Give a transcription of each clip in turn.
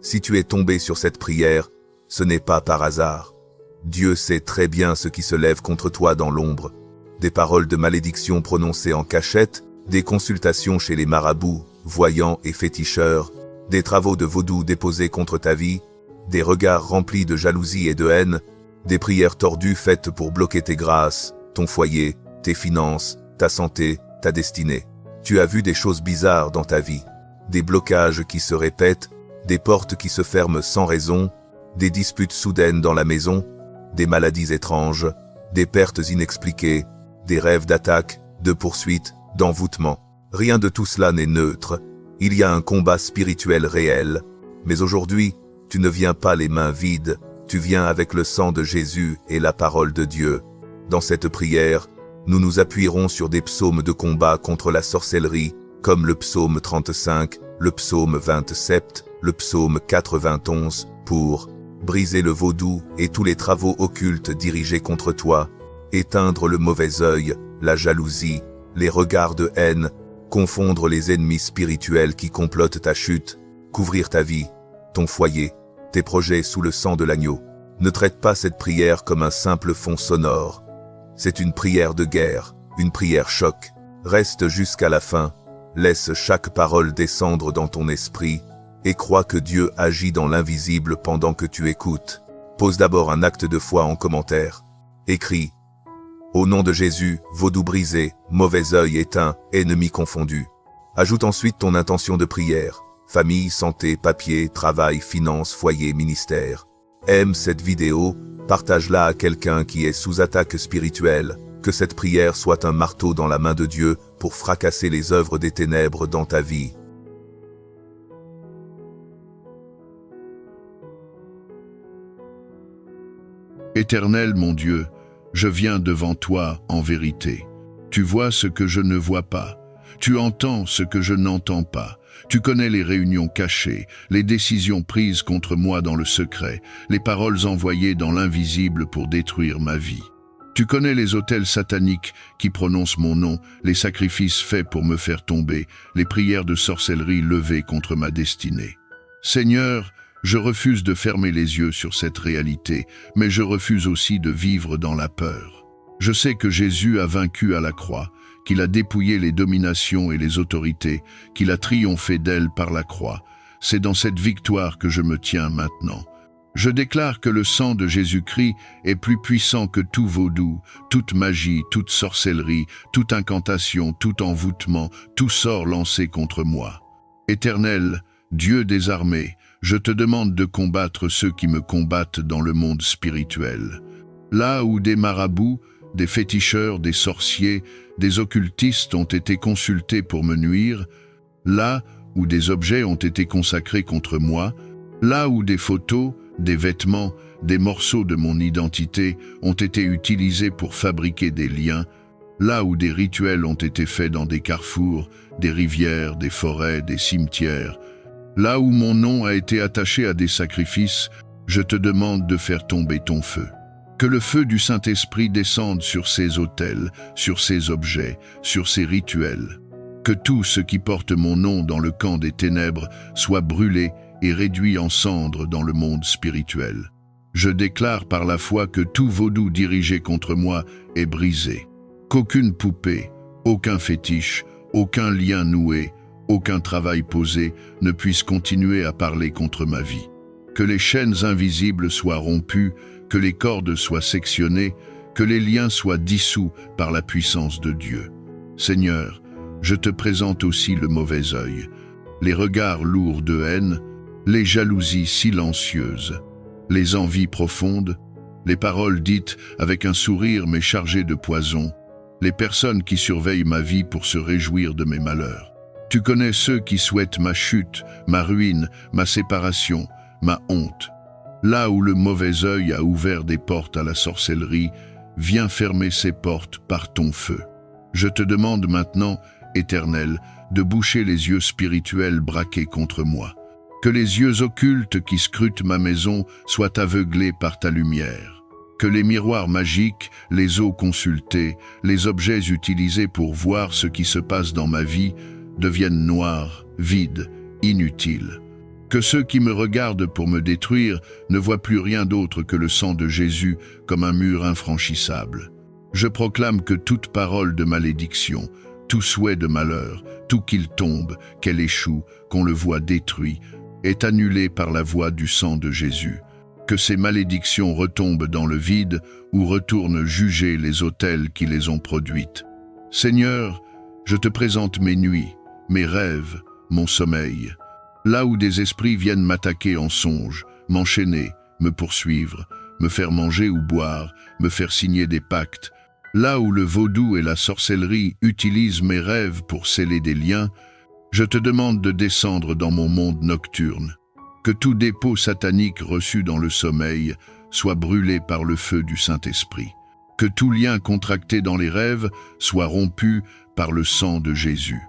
Si tu es tombé sur cette prière, ce n'est pas par hasard. Dieu sait très bien ce qui se lève contre toi dans l'ombre. Des paroles de malédiction prononcées en cachette, des consultations chez les marabouts, voyants et féticheurs, des travaux de vaudou déposés contre ta vie, des regards remplis de jalousie et de haine, des prières tordues faites pour bloquer tes grâces, ton foyer, tes finances, ta santé, ta destinée. Tu as vu des choses bizarres dans ta vie, des blocages qui se répètent, des portes qui se ferment sans raison, des disputes soudaines dans la maison, des maladies étranges, des pertes inexpliquées, des rêves d'attaque, de poursuite, d'envoûtement. Rien de tout cela n'est neutre. Il y a un combat spirituel réel. Mais aujourd'hui, tu ne viens pas les mains vides, tu viens avec le sang de Jésus et la parole de Dieu. Dans cette prière, nous nous appuierons sur des psaumes de combat contre la sorcellerie, comme le psaume 35, le psaume 27, le psaume 91, pour briser le vaudou et tous les travaux occultes dirigés contre toi, éteindre le mauvais œil, la jalousie, les regards de haine, confondre les ennemis spirituels qui complotent ta chute, couvrir ta vie, ton foyer, tes projets sous le sang de l'agneau. Ne traite pas cette prière comme un simple fond sonore. C'est une prière de guerre, une prière choc. Reste jusqu'à la fin, laisse chaque parole descendre dans ton esprit et crois que Dieu agit dans l'invisible pendant que tu écoutes. Pose d'abord un acte de foi en commentaire. Écris « Au nom de Jésus, vaudou brisé, mauvais œil éteint, ennemi confondu ». Ajoute ensuite ton intention de prière. Famille, santé, papier, travail, finances, foyer, ministère. Aime cette vidéo, partage-la à quelqu'un qui est sous attaque spirituelle. Que cette prière soit un marteau dans la main de Dieu pour fracasser les œuvres des ténèbres dans ta vie. Éternel mon Dieu, je viens devant toi en vérité. Tu vois ce que je ne vois pas. Tu entends ce que je n'entends pas. Tu connais les réunions cachées, les décisions prises contre moi dans le secret, les paroles envoyées dans l'invisible pour détruire ma vie. Tu connais les autels sataniques qui prononcent mon nom, les sacrifices faits pour me faire tomber, les prières de sorcellerie levées contre ma destinée. Seigneur, je refuse de fermer les yeux sur cette réalité, mais je refuse aussi de vivre dans la peur. Je sais que Jésus a vaincu à la croix, qu'il a dépouillé les dominations et les autorités, qu'il a triomphé d'elles par la croix. C'est dans cette victoire que je me tiens maintenant. Je déclare que le sang de Jésus-Christ est plus puissant que tout vaudou, toute magie, toute sorcellerie, toute incantation, tout envoûtement, tout sort lancé contre moi. Éternel, Dieu des armées, je te demande de combattre ceux qui me combattent dans le monde spirituel. Là où des marabouts, des féticheurs, des sorciers, des occultistes ont été consultés pour me nuire, là où des objets ont été consacrés contre moi, là où des photos, des vêtements, des morceaux de mon identité ont été utilisés pour fabriquer des liens, là où des rituels ont été faits dans des carrefours, des rivières, des forêts, des cimetières, là où mon nom a été attaché à des sacrifices, je te demande de faire tomber ton feu. Que le feu du Saint-Esprit descende sur ces autels, sur ces objets, sur ces rituels. Que tout ce qui porte mon nom dans le camp des ténèbres soit brûlé et réduit en cendres dans le monde spirituel. Je déclare par la foi que tout vaudou dirigé contre moi est brisé. Qu'aucune poupée, aucun fétiche, aucun lien noué, aucun travail posé ne puisse continuer à parler contre ma vie. Que les chaînes invisibles soient rompues, que les cordes soient sectionnées, que les liens soient dissous par la puissance de Dieu. Seigneur, je te présente aussi le mauvais œil, les regards lourds de haine, les jalousies silencieuses, les envies profondes, les paroles dites avec un sourire mais chargées de poison, les personnes qui surveillent ma vie pour se réjouir de mes malheurs. Tu connais ceux qui souhaitent ma chute, ma ruine, ma séparation, ma honte. Là où le mauvais œil a ouvert des portes à la sorcellerie, viens fermer ces portes par ton feu. Je te demande maintenant, Éternel, de boucher les yeux spirituels braqués contre moi. Que les yeux occultes qui scrutent ma maison soient aveuglés par ta lumière. Que les miroirs magiques, les eaux consultées, les objets utilisés pour voir ce qui se passe dans ma vie deviennent noirs, vides, inutiles. Que ceux qui me regardent pour me détruire ne voient plus rien d'autre que le sang de Jésus comme un mur infranchissable. Je proclame que toute parole de malédiction, tout souhait de malheur, tout qu'il tombe, qu'elle échoue, qu'on le voit détruit, est annulé par la voix du sang de Jésus. Que ces malédictions retombent dans le vide ou retournent juger les autels qui les ont produites. Seigneur, je te présente mes nuits, mes rêves, mon sommeil. Là où des esprits viennent m'attaquer en songe, m'enchaîner, me poursuivre, me faire manger ou boire, me faire signer des pactes, là où le vaudou et la sorcellerie utilisent mes rêves pour sceller des liens, je te demande de descendre dans mon monde nocturne. Que tout dépôt satanique reçu dans le sommeil soit brûlé par le feu du Saint-Esprit. Que tout lien contracté dans les rêves soit rompu par le sang de Jésus.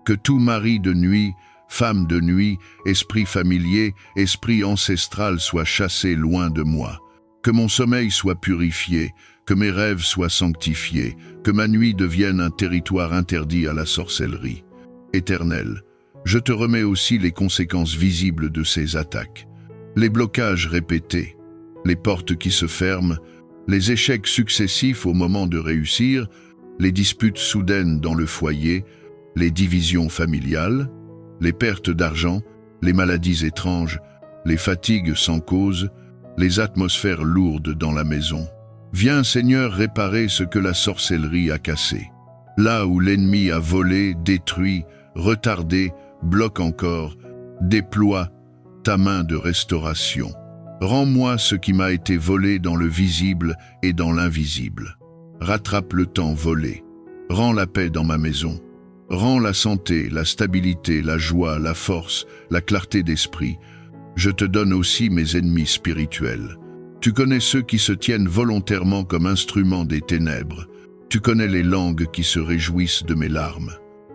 Que tout mari de nuit, femme de nuit, esprit familier, esprit ancestral soit chassé loin de moi. Que mon sommeil soit purifié, que mes rêves soient sanctifiés, que ma nuit devienne un territoire interdit à la sorcellerie. Éternel, je te remets aussi les conséquences visibles de ces attaques. Les blocages répétés, les portes qui se ferment, les échecs successifs au moment de réussir, les disputes soudaines dans le foyer, les divisions familiales, les pertes d'argent, les maladies étranges, les fatigues sans cause, les atmosphères lourdes dans la maison. Viens, Seigneur, réparer ce que la sorcellerie a cassé. Là où l'ennemi a volé, détruit, retardé, bloque encore, déploie ta main de restauration. Rends-moi ce qui m'a été volé dans le visible et dans l'invisible. Rattrape le temps volé. Rends la paix dans ma maison. Rends la santé, la stabilité, la joie, la force, la clarté d'esprit. Je te donne aussi mes ennemis spirituels. Tu connais ceux qui se tiennent volontairement comme instruments des ténèbres. Tu connais les langues qui se réjouissent de mes larmes.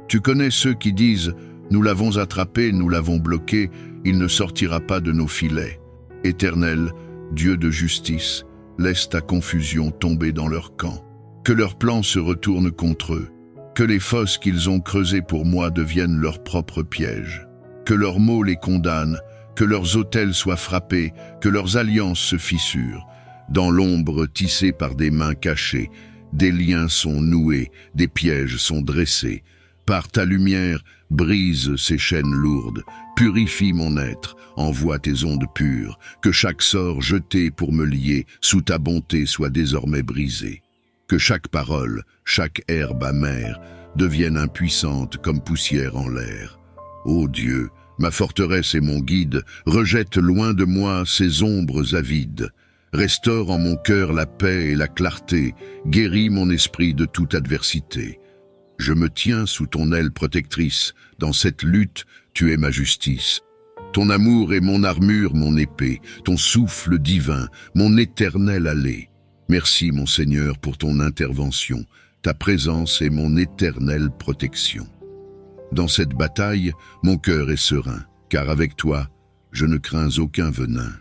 Tu connais ceux qui disent « Nous l'avons attrapé, nous l'avons bloqué, il ne sortira pas de nos filets. » Éternel, Dieu de justice, laisse ta confusion tomber dans leur camp. Que leurs plans se retournent contre eux. Que les fosses qu'ils ont creusées pour moi deviennent leurs propres pièges. Que leurs mots les condamnent, que leurs autels soient frappés, que leurs alliances se fissurent. Dans l'ombre tissée par des mains cachées, des liens sont noués, des pièges sont dressés. Par ta lumière, brise ces chaînes lourdes, purifie mon être, envoie tes ondes pures, que chaque sort jeté pour me lier sous ta bonté soit désormais brisé. Que chaque parole, chaque herbe amère, devienne impuissante comme poussière en l'air. Ô Dieu, ma forteresse et mon guide, rejette loin de moi ces ombres avides. Restaure en mon cœur la paix et la clarté, guéris mon esprit de toute adversité. Je me tiens sous ton aile protectrice, dans cette lutte, tu es ma justice. Ton amour est mon armure, mon épée, ton souffle divin, mon éternel allée. Merci, mon Seigneur, pour ton intervention, ta présence est mon éternelle protection. Dans cette bataille, mon cœur est serein, car avec toi, je ne crains aucun venin.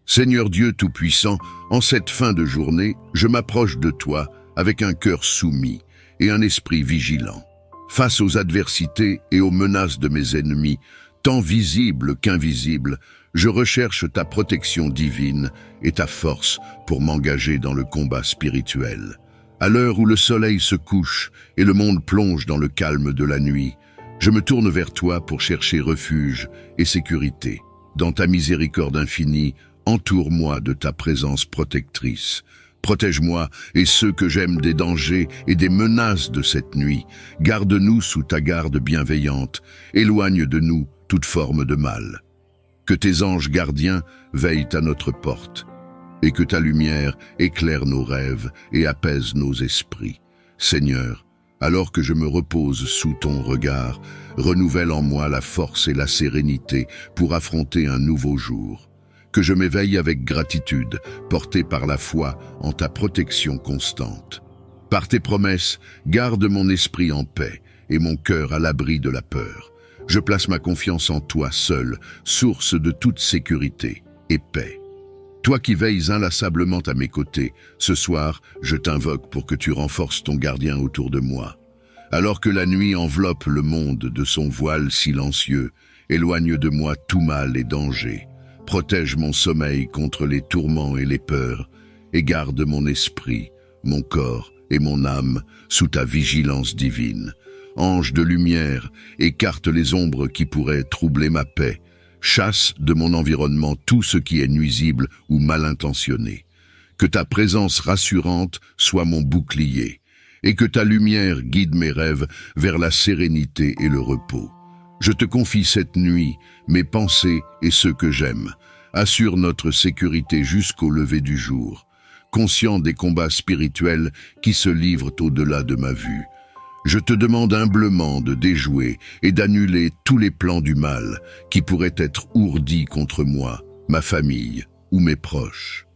Seigneur Dieu Tout-Puissant, en cette fin de journée, je m'approche de toi avec un cœur soumis et un esprit vigilant. Face aux adversités et aux menaces de mes ennemis, tant visibles qu'invisibles, je recherche ta protection divine et ta force pour m'engager dans le combat spirituel. À l'heure où le soleil se couche et le monde plonge dans le calme de la nuit, je me tourne vers toi pour chercher refuge et sécurité. Dans ta miséricorde infinie, entoure-moi de ta présence protectrice. Protège-moi et ceux que j'aime des dangers et des menaces de cette nuit. Garde-nous sous ta garde bienveillante. Éloigne de nous toute forme de mal. Que tes anges gardiens veillent à notre porte, et que ta lumière éclaire nos rêves et apaise nos esprits. Seigneur, alors que je me repose sous ton regard, renouvelle en moi la force et la sérénité pour affronter un nouveau jour. Que je m'éveille avec gratitude, porté par la foi en ta protection constante. Par tes promesses, garde mon esprit en paix et mon cœur à l'abri de la peur. Je place ma confiance en toi seul, source de toute sécurité et paix. Toi qui veilles inlassablement à mes côtés, ce soir, je t'invoque pour que tu renforces ton gardien autour de moi. Alors que la nuit enveloppe le monde de son voile silencieux Éloigne de moi tout mal et danger. Protège mon sommeil contre les tourments et les peurs, et garde mon esprit, mon corps et mon âme sous ta vigilance divine. Ange de lumière, écarte les ombres qui pourraient troubler ma paix. Chasse de mon environnement tout ce qui est nuisible ou mal intentionné. Que ta présence rassurante soit mon bouclier, et que ta lumière guide mes rêves vers la sérénité et le repos. Je te confie cette nuit, mes pensées et ceux que j'aime. Assure notre sécurité jusqu'au lever du jour, conscient des combats spirituels qui se livrent au-delà de ma vue. Je te demande humblement de déjouer et d'annuler tous les plans du mal qui pourraient être ourdis contre moi, ma famille ou mes proches.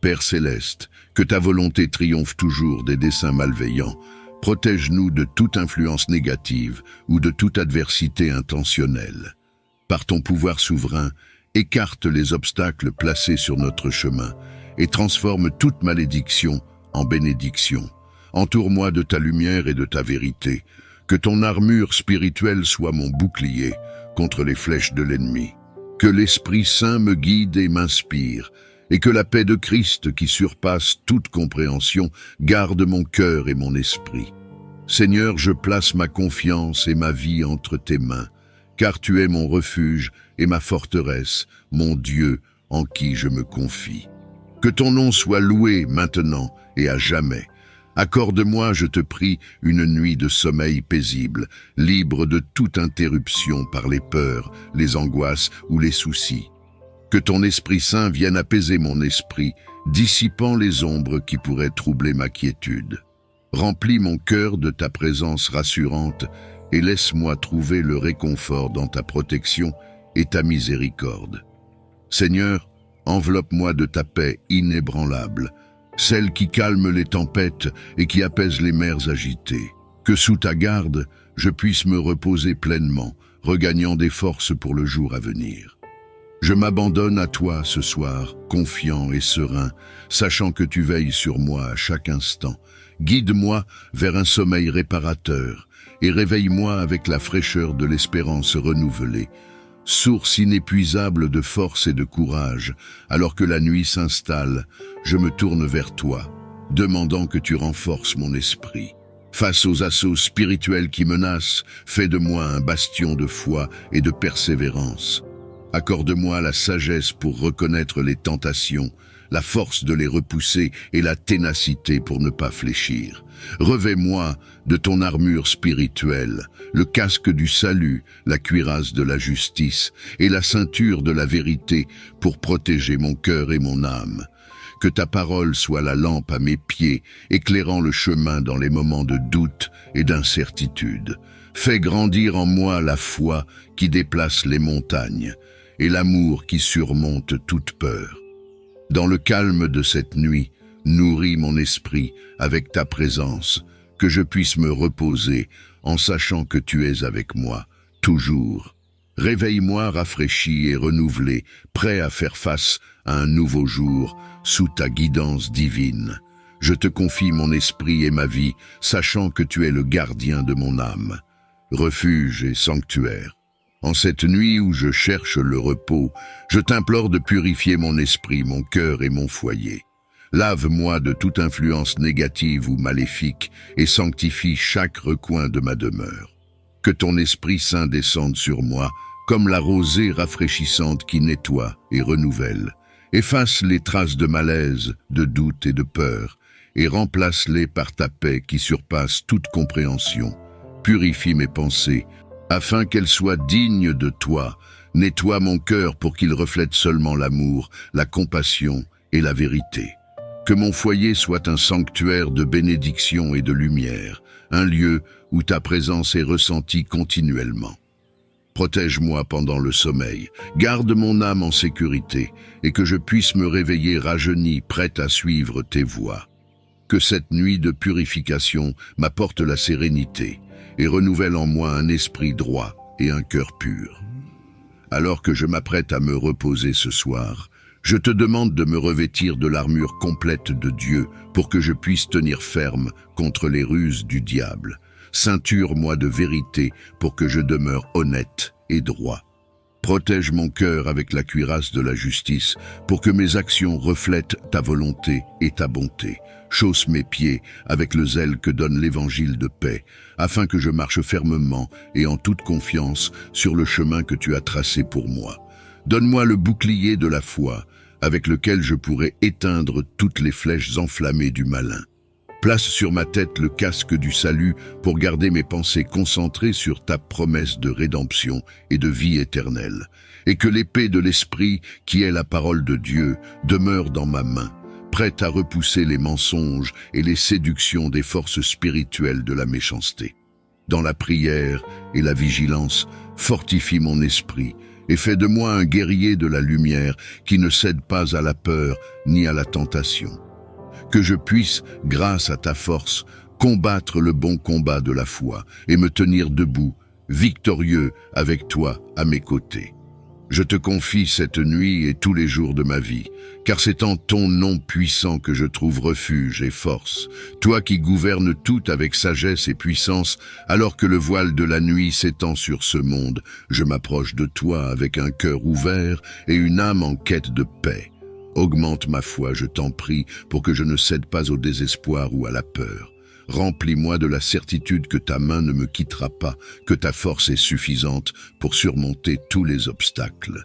Père céleste, que ta volonté triomphe toujours des desseins malveillants. Protège-nous de toute influence négative ou de toute adversité intentionnelle. Par ton pouvoir souverain, écarte les obstacles placés sur notre chemin et transforme toute malédiction en bénédiction. Entoure-moi de ta lumière et de ta vérité. Que ton armure spirituelle soit mon bouclier contre les flèches de l'ennemi. Que l'Esprit Saint me guide et m'inspire, et que la paix de Christ qui surpasse toute compréhension garde mon cœur et mon esprit. Seigneur, je place ma confiance et ma vie entre tes mains, car tu es mon refuge et ma forteresse, mon Dieu en qui je me confie. Que ton nom soit loué maintenant et à jamais. Accorde-moi, je te prie, une nuit de sommeil paisible, libre de toute interruption par les peurs, les angoisses ou les soucis. Que ton Esprit Saint vienne apaiser mon esprit, dissipant les ombres qui pourraient troubler ma quiétude. Remplis mon cœur de ta présence rassurante et laisse-moi trouver le réconfort dans ta protection et ta miséricorde. Seigneur, enveloppe-moi de ta paix inébranlable, celle qui calme les tempêtes et qui apaise les mers agitées. Que sous ta garde, je puisse me reposer pleinement, regagnant des forces pour le jour à venir. Je m'abandonne à toi ce soir, confiant et serein, sachant que tu veilles sur moi à chaque instant. Guide-moi vers un sommeil réparateur et réveille-moi avec la fraîcheur de l'espérance renouvelée. Source inépuisable de force et de courage, alors que la nuit s'installe, je me tourne vers toi, demandant que tu renforces mon esprit. Face aux assauts spirituels qui menacent, fais de moi un bastion de foi et de persévérance. Accorde-moi la sagesse pour reconnaître les tentations, la force de les repousser et la ténacité pour ne pas fléchir. Revêt-moi de ton armure spirituelle, le casque du salut, la cuirasse de la justice et la ceinture de la vérité pour protéger mon cœur et mon âme. Que ta parole soit la lampe à mes pieds, éclairant le chemin dans les moments de doute et d'incertitude. Fais grandir en moi la foi qui déplace les montagnes et l'amour qui surmonte toute peur. Dans le calme de cette nuit, nourris mon esprit avec ta présence, que je puisse me reposer en sachant que tu es avec moi, toujours. Réveille-moi rafraîchi et renouvelé, prêt à faire face à un nouveau jour, sous ta guidance divine. Je te confie mon esprit et ma vie, sachant que tu es le gardien de mon âme, refuge et sanctuaire. En cette nuit où je cherche le repos, je t'implore de purifier mon esprit, mon cœur et mon foyer. Lave-moi de toute influence négative ou maléfique et sanctifie chaque recoin de ma demeure. Que ton Esprit Saint descende sur moi, comme la rosée rafraîchissante qui nettoie et renouvelle. Efface les traces de malaise, de doute et de peur, et remplace-les par ta paix qui surpasse toute compréhension. Purifie mes pensées, afin qu'elles soient dignes de toi. Nettoie mon cœur pour qu'il reflète seulement l'amour, la compassion et la vérité. Que mon foyer soit un sanctuaire de bénédiction et de lumière, un lieu où ta présence est ressentie continuellement. Protège-moi pendant le sommeil, garde mon âme en sécurité et que je puisse me réveiller rajeuni, prêt à suivre tes voies. Que cette nuit de purification m'apporte la sérénité et renouvelle en moi un esprit droit et un cœur pur. Alors que je m'apprête à me reposer ce soir, je te demande de me revêtir de l'armure complète de Dieu pour que je puisse tenir ferme contre les ruses du diable. Ceinture-moi de vérité pour que je demeure honnête et droit. Protège mon cœur avec la cuirasse de la justice, pour que mes actions reflètent ta volonté et ta bonté. Chausse mes pieds avec le zèle que donne l'évangile de paix, afin que je marche fermement et en toute confiance sur le chemin que tu as tracé pour moi. Donne-moi le bouclier de la foi, avec lequel je pourrai éteindre toutes les flèches enflammées du malin. Place sur ma tête le casque du salut pour garder mes pensées concentrées sur ta promesse de rédemption et de vie éternelle, et que l'épée de l'Esprit, qui est la parole de Dieu, demeure dans ma main, prête à repousser les mensonges et les séductions des forces spirituelles de la méchanceté. Dans la prière et la vigilance, fortifie mon esprit et fais de moi un guerrier de la lumière qui ne cède pas à la peur ni à la tentation. Que je puisse, grâce à ta force, combattre le bon combat de la foi et me tenir debout, victorieux avec toi à mes côtés. Je te confie cette nuit et tous les jours de ma vie, car c'est en ton nom puissant que je trouve refuge et force, toi qui gouvernes tout avec sagesse et puissance, alors que le voile de la nuit s'étend sur ce monde, je m'approche de toi avec un cœur ouvert et une âme en quête de paix. Augmente ma foi, je t'en prie, pour que je ne cède pas au désespoir ou à la peur. Remplis-moi de la certitude que ta main ne me quittera pas, que ta force est suffisante pour surmonter tous les obstacles.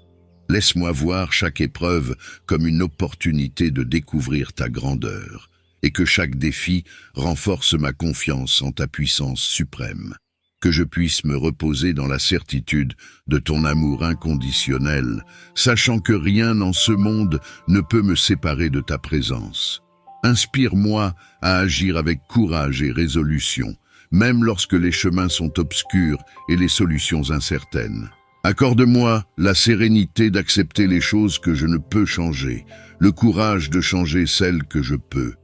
Laisse-moi voir chaque épreuve comme une opportunité de découvrir ta grandeur, et que chaque défi renforce ma confiance en ta puissance suprême. Que je puisse me reposer dans la certitude de ton amour inconditionnel, sachant que rien en ce monde ne peut me séparer de ta présence. Inspire-moi à agir avec courage et résolution, même lorsque les chemins sont obscurs et les solutions incertaines. Accorde-moi la sérénité d'accepter les choses que je ne peux changer, le courage de changer celles que je peux,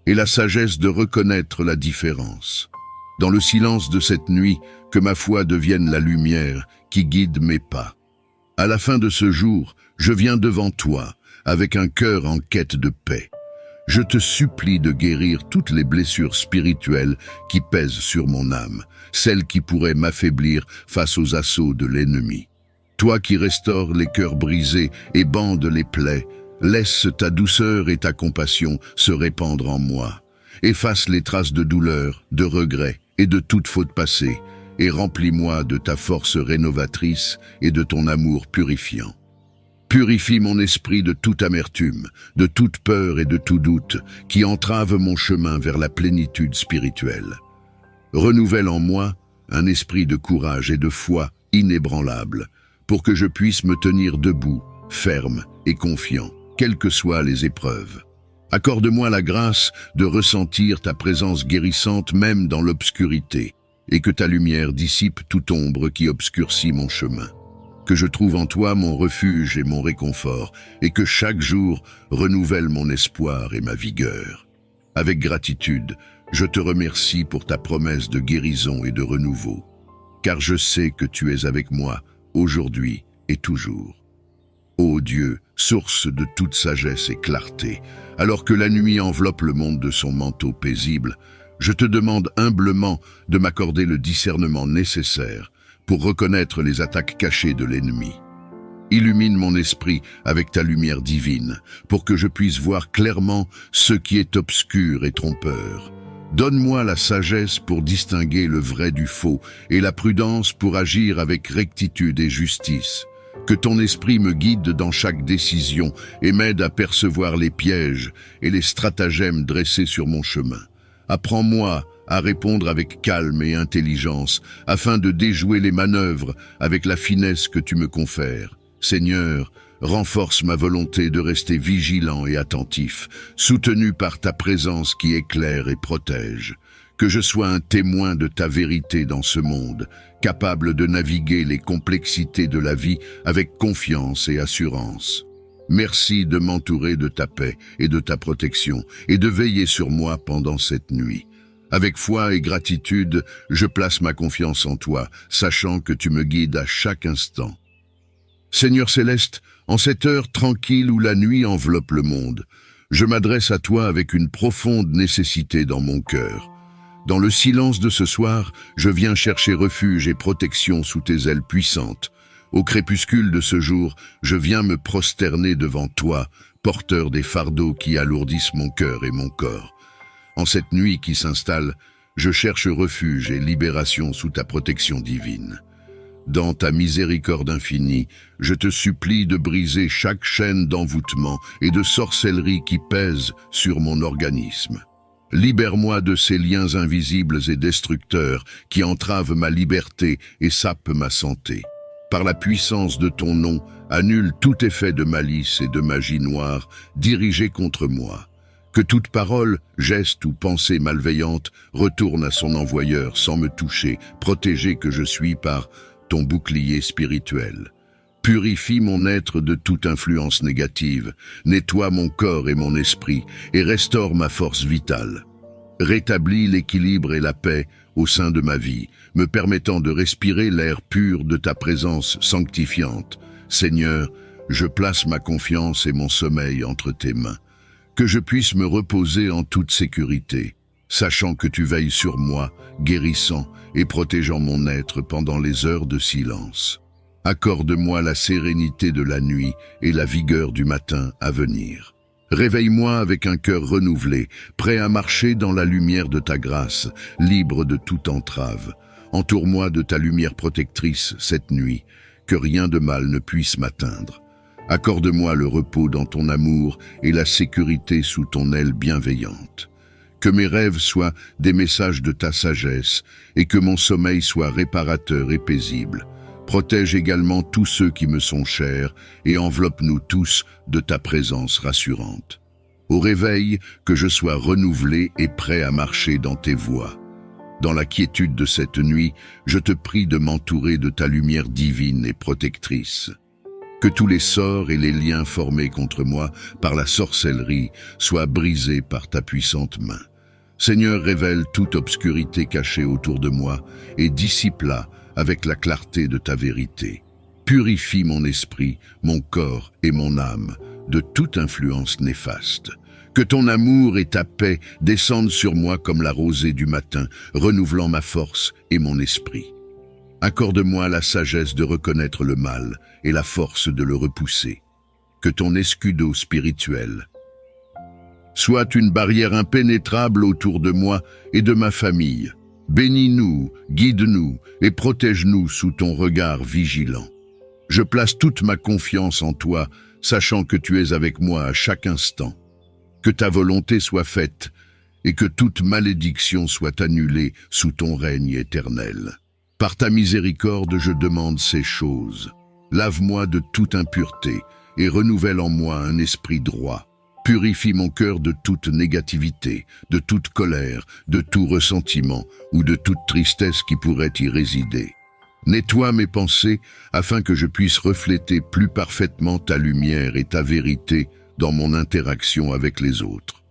et la sagesse de reconnaître la différence. Dans le silence de cette nuit, que ma foi devienne la lumière qui guide mes pas. À la fin de ce jour, je viens devant toi, avec un cœur en quête de paix. Je te supplie de guérir toutes les blessures spirituelles qui pèsent sur mon âme, celles qui pourraient m'affaiblir face aux assauts de l'ennemi. Toi qui restaures les cœurs brisés et bandes les plaies, laisse ta douceur et ta compassion se répandre en moi. Efface les traces de douleur, de regret et de toute faute passée, et remplis-moi de ta force rénovatrice et de ton amour purifiant. Purifie mon esprit de toute amertume, de toute peur et de tout doute qui entrave mon chemin vers la plénitude spirituelle. Renouvelle en moi un esprit de courage et de foi inébranlable pour que je puisse me tenir debout, ferme et confiant, quelles que soient les épreuves. Accorde-moi la grâce de ressentir ta présence guérissante même dans l'obscurité et que ta lumière dissipe toute ombre qui obscurcit mon chemin. Que je trouve en toi mon refuge et mon réconfort, et que chaque jour renouvelle mon espoir et ma vigueur. Avec gratitude, je te remercie pour ta promesse de guérison et de renouveau, car je sais que tu es avec moi aujourd'hui et toujours. Ô Dieu, source de toute sagesse et clarté, alors que la nuit enveloppe le monde de son manteau paisible, je te demande humblement de m'accorder le discernement nécessaire pour reconnaître les attaques cachées de l'ennemi. Illumine mon esprit avec ta lumière divine, pour que je puisse voir clairement ce qui est obscur et trompeur. Donne-moi la sagesse pour distinguer le vrai du faux et la prudence pour agir avec rectitude et justice. Que ton esprit me guide dans chaque décision et m'aide à percevoir les pièges et les stratagèmes dressés sur mon chemin. Apprends-moi à répondre avec calme et intelligence, afin de déjouer les manœuvres avec la finesse que tu me confères. Seigneur, renforce ma volonté de rester vigilant et attentif, soutenu par ta présence qui éclaire et protège. Que je sois un témoin de ta vérité dans ce monde, capable de naviguer les complexités de la vie avec confiance et assurance. Merci de m'entourer de ta paix et de ta protection, et de veiller sur moi pendant cette nuit. Avec foi et gratitude, je place ma confiance en toi, sachant que tu me guides à chaque instant. Seigneur céleste, en cette heure tranquille où la nuit enveloppe le monde, je m'adresse à toi avec une profonde nécessité dans mon cœur. Dans le silence de ce soir, je viens chercher refuge et protection sous tes ailes puissantes. Au crépuscule de ce jour, je viens me prosterner devant toi, porteur des fardeaux qui alourdissent mon cœur et mon corps. En cette nuit qui s'installe, je cherche refuge et libération sous ta protection divine. Dans ta miséricorde infinie, je te supplie de briser chaque chaîne d'envoûtement et de sorcellerie qui pèse sur mon organisme. Libère-moi de ces liens invisibles et destructeurs qui entravent ma liberté et sapent ma santé. Par la puissance de ton nom, annule tout effet de malice et de magie noire dirigé contre moi. Que toute parole, geste ou pensée malveillante retourne à son envoyeur sans me toucher, protégé que je suis par ton bouclier spirituel. Purifie mon être de toute influence négative, nettoie mon corps et mon esprit, et restaure ma force vitale. Rétablis l'équilibre et la paix au sein de ma vie, me permettant de respirer l'air pur de ta présence sanctifiante. Seigneur, je place ma confiance et mon sommeil entre tes mains. Que je puisse me reposer en toute sécurité, sachant que tu veilles sur moi, guérissant et protégeant mon être pendant les heures de silence. Accorde-moi la sérénité de la nuit et la vigueur du matin à venir. Réveille-moi avec un cœur renouvelé, prêt à marcher dans la lumière de ta grâce, libre de toute entrave. Entoure-moi de ta lumière protectrice cette nuit, que rien de mal ne puisse m'atteindre. Accorde-moi le repos dans ton amour et la sécurité sous ton aile bienveillante. Que mes rêves soient des messages de ta sagesse et que mon sommeil soit réparateur et paisible. Protège également tous ceux qui me sont chers et enveloppe-nous tous de ta présence rassurante. Au réveil, que je sois renouvelé et prêt à marcher dans tes voies. Dans la quiétude de cette nuit, je te prie de m'entourer de ta lumière divine et protectrice. Que tous les sorts et les liens formés contre moi par la sorcellerie soient brisés par ta puissante main. Seigneur, révèle toute obscurité cachée autour de moi et dissipe-la avec la clarté de ta vérité. Purifie mon esprit, mon corps et mon âme de toute influence néfaste. Que ton amour et ta paix descendent sur moi comme la rosée du matin, renouvelant ma force et mon esprit. Accorde-moi la sagesse de reconnaître le mal et la force de le repousser. Que ton escudo spirituel soit une barrière impénétrable autour de moi et de ma famille. Bénis-nous, guide-nous et protège-nous sous ton regard vigilant. Je place toute ma confiance en toi, sachant que tu es avec moi à chaque instant. Que ta volonté soit faite et que toute malédiction soit annulée sous ton règne éternel. Par ta miséricorde, je demande ces choses. Lave-moi de toute impureté et renouvelle en moi un esprit droit. Purifie mon cœur de toute négativité, de toute colère, de tout ressentiment ou de toute tristesse qui pourrait y résider. Nettoie mes pensées afin que je puisse refléter plus parfaitement ta lumière et ta vérité dans mon interaction avec les autres.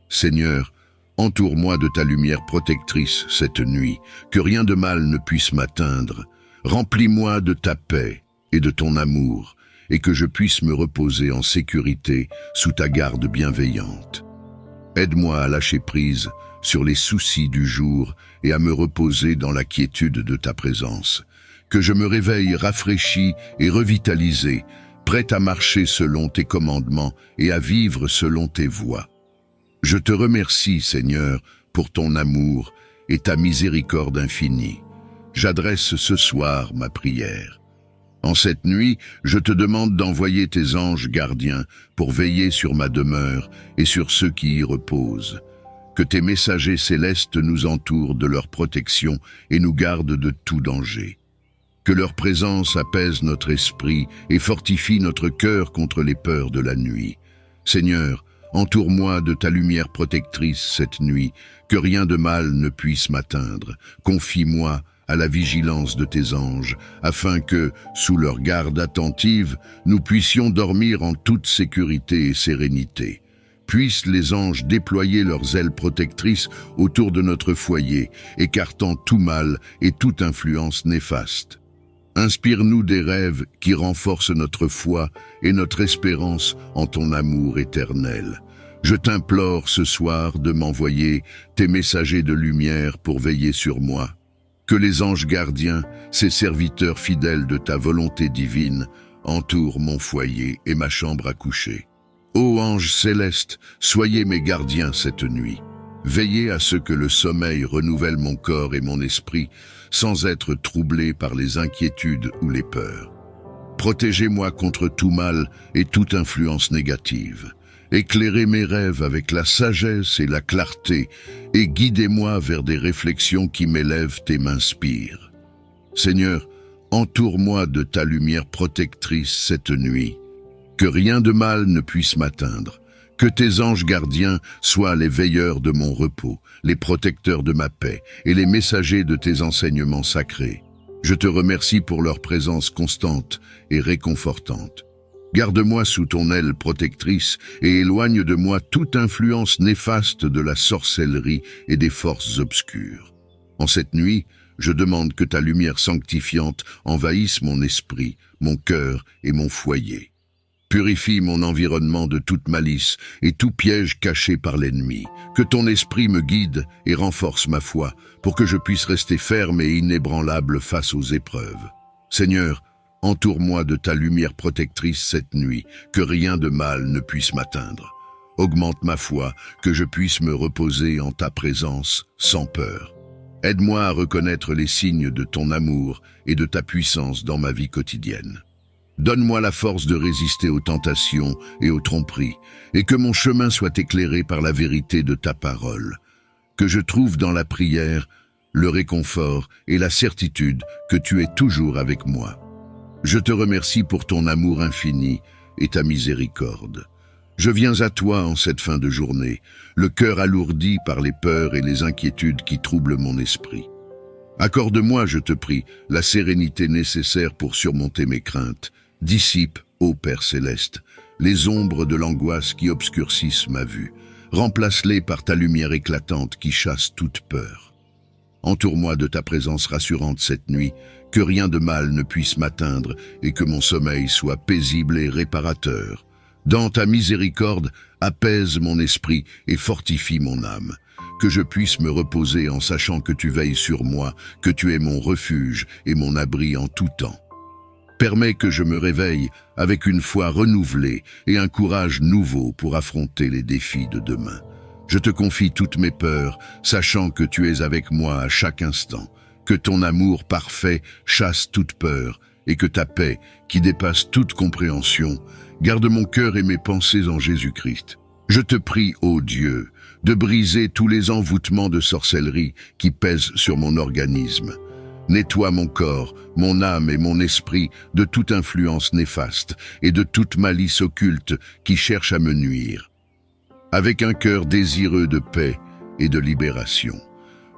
Seigneur, entoure-moi de ta lumière protectrice cette nuit, que rien de mal ne puisse m'atteindre. Remplis-moi de ta paix et de ton amour, et que je puisse me reposer en sécurité sous ta garde bienveillante. Aide-moi à lâcher prise sur les soucis du jour et à me reposer dans la quiétude de ta présence. Que je me réveille rafraîchi et revitalisé, prêt à marcher selon tes commandements et à vivre selon tes voies. Je te remercie, Seigneur, pour ton amour et ta miséricorde infinie. J'adresse ce soir ma prière. En cette nuit, je te demande d'envoyer tes anges gardiens pour veiller sur ma demeure et sur ceux qui y reposent. Que tes messagers célestes nous entourent de leur protection et nous gardent de tout danger. Que leur présence apaise notre esprit et fortifie notre cœur contre les peurs de la nuit. Seigneur, entoure-moi de ta lumière protectrice cette nuit, que rien de mal ne puisse m'atteindre. Confie-moi à la vigilance de tes anges, afin que, sous leur garde attentive, nous puissions dormir en toute sécurité et sérénité. Puissent les anges déployer leurs ailes protectrices autour de notre foyer, écartant tout mal et toute influence néfaste. Inspire-nous des rêves qui renforcent notre foi et notre espérance en ton amour éternel. Je t'implore ce soir de m'envoyer tes messagers de lumière pour veiller sur moi. Que les anges gardiens, ces serviteurs fidèles de ta volonté divine, entourent mon foyer et ma chambre à coucher. Ô anges célestes, soyez mes gardiens cette nuit. Veillez à ce que le sommeil renouvelle mon corps et mon esprit sans être troublé par les inquiétudes ou les peurs. Protégez-moi contre tout mal et toute influence négative. Éclairez mes rêves avec la sagesse et la clarté et guidez-moi vers des réflexions qui m'élèvent et m'inspirent. Seigneur, entoure-moi de ta lumière protectrice cette nuit. Que rien de mal ne puisse m'atteindre. Que tes anges gardiens soient les veilleurs de mon repos, les protecteurs de ma paix et les messagers de tes enseignements sacrés. Je te remercie pour leur présence constante et réconfortante. Garde-moi sous ton aile protectrice et éloigne de moi toute influence néfaste de la sorcellerie et des forces obscures. En cette nuit, je demande que ta lumière sanctifiante envahisse mon esprit, mon cœur et mon foyer. Purifie mon environnement de toute malice et tout piège caché par l'ennemi. Que ton esprit me guide et renforce ma foi pour que je puisse rester ferme et inébranlable face aux épreuves. Seigneur, entoure-moi de ta lumière protectrice cette nuit, que rien de mal ne puisse m'atteindre. Augmente ma foi, que je puisse me reposer en ta présence sans peur. Aide-moi à reconnaître les signes de ton amour et de ta puissance dans ma vie quotidienne. Donne-moi la force de résister aux tentations et aux tromperies, et que mon chemin soit éclairé par la vérité de ta parole. Que je trouve dans la prière le réconfort et la certitude que tu es toujours avec moi. Je te remercie pour ton amour infini et ta miséricorde. Je viens à toi en cette fin de journée, le cœur alourdi par les peurs et les inquiétudes qui troublent mon esprit. Accorde-moi, je te prie, la sérénité nécessaire pour surmonter mes craintes. Dissipe, ô Père céleste, les ombres de l'angoisse qui obscurcissent ma vue. Remplace-les par ta lumière éclatante qui chasse toute peur. Entoure-moi de ta présence rassurante cette nuit, que rien de mal ne puisse m'atteindre et que mon sommeil soit paisible et réparateur. Dans ta miséricorde, apaise mon esprit et fortifie mon âme. Que je puisse me reposer en sachant que tu veilles sur moi, que tu es mon refuge et mon abri en tout temps. Permets que je me réveille avec une foi renouvelée et un courage nouveau pour affronter les défis de demain. Je te confie toutes mes peurs, sachant que tu es avec moi à chaque instant, que ton amour parfait chasse toute peur et que ta paix, qui dépasse toute compréhension, garde mon cœur et mes pensées en Jésus-Christ. Je te prie, ô Dieu, de briser tous les envoûtements de sorcellerie qui pèsent sur mon organisme. Nettoie mon corps, mon âme et mon esprit de toute influence néfaste et de toute malice occulte qui cherche à me nuire. Avec un cœur désireux de paix et de libération,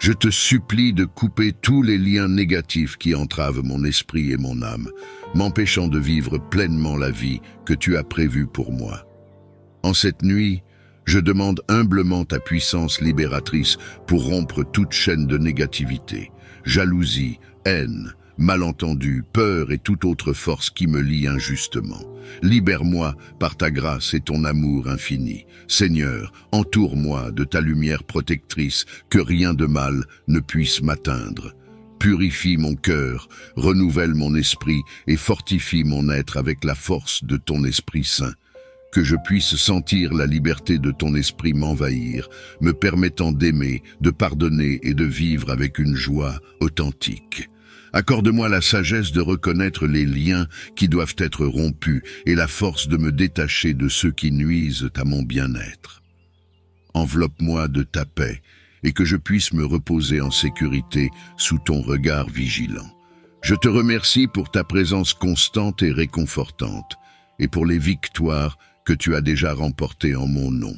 je te supplie de couper tous les liens négatifs qui entravent mon esprit et mon âme, m'empêchant de vivre pleinement la vie que tu as prévue pour moi. En cette nuit, je demande humblement ta puissance libératrice pour rompre toute chaîne de négativité, jalousie, haine, malentendu, peur et toute autre force qui me lie injustement. Libère-moi par ta grâce et ton amour infini. Seigneur, entoure-moi de ta lumière protectrice, que rien de mal ne puisse m'atteindre. Purifie mon cœur, renouvelle mon esprit et fortifie mon être avec la force de ton Esprit Saint. Que je puisse sentir la liberté de ton esprit m'envahir, me permettant d'aimer, de pardonner et de vivre avec une joie authentique. Accorde-moi la sagesse de reconnaître les liens qui doivent être rompus et la force de me détacher de ceux qui nuisent à mon bien-être. Enveloppe-moi de ta paix et que je puisse me reposer en sécurité sous ton regard vigilant. Je te remercie pour ta présence constante et réconfortante et pour les victoires que tu as déjà remportées en mon nom.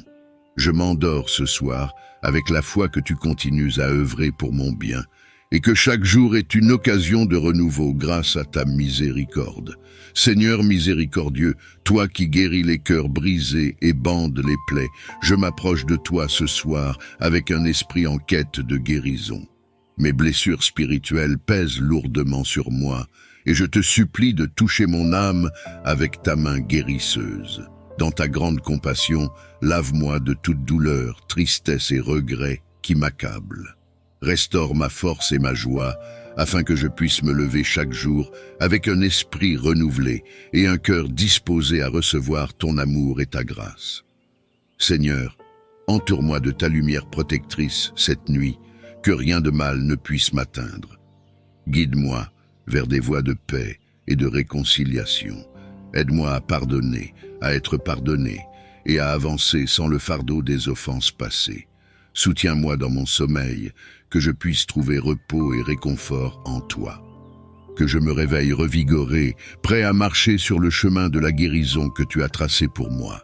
Je m'endors ce soir avec la foi que tu continues à œuvrer pour mon bien et que chaque jour est une occasion de renouveau grâce à ta miséricorde. Seigneur miséricordieux, toi qui guéris les cœurs brisés et bandes les plaies, je m'approche de toi ce soir avec un esprit en quête de guérison. Mes blessures spirituelles pèsent lourdement sur moi et je te supplie de toucher mon âme avec ta main guérisseuse. Dans ta grande compassion, lave-moi de toute douleur, tristesse et regret qui m'accablent. Restaure ma force et ma joie, afin que je puisse me lever chaque jour avec un esprit renouvelé et un cœur disposé à recevoir ton amour et ta grâce. Seigneur, entoure-moi de ta lumière protectrice cette nuit, que rien de mal ne puisse m'atteindre. Guide-moi vers des voies de paix et de réconciliation. Aide-moi à pardonner, à être pardonné et à avancer sans le fardeau des offenses passées. Soutiens-moi dans mon sommeil, que je puisse trouver repos et réconfort en toi. Que je me réveille revigoré, prêt à marcher sur le chemin de la guérison que tu as tracé pour moi.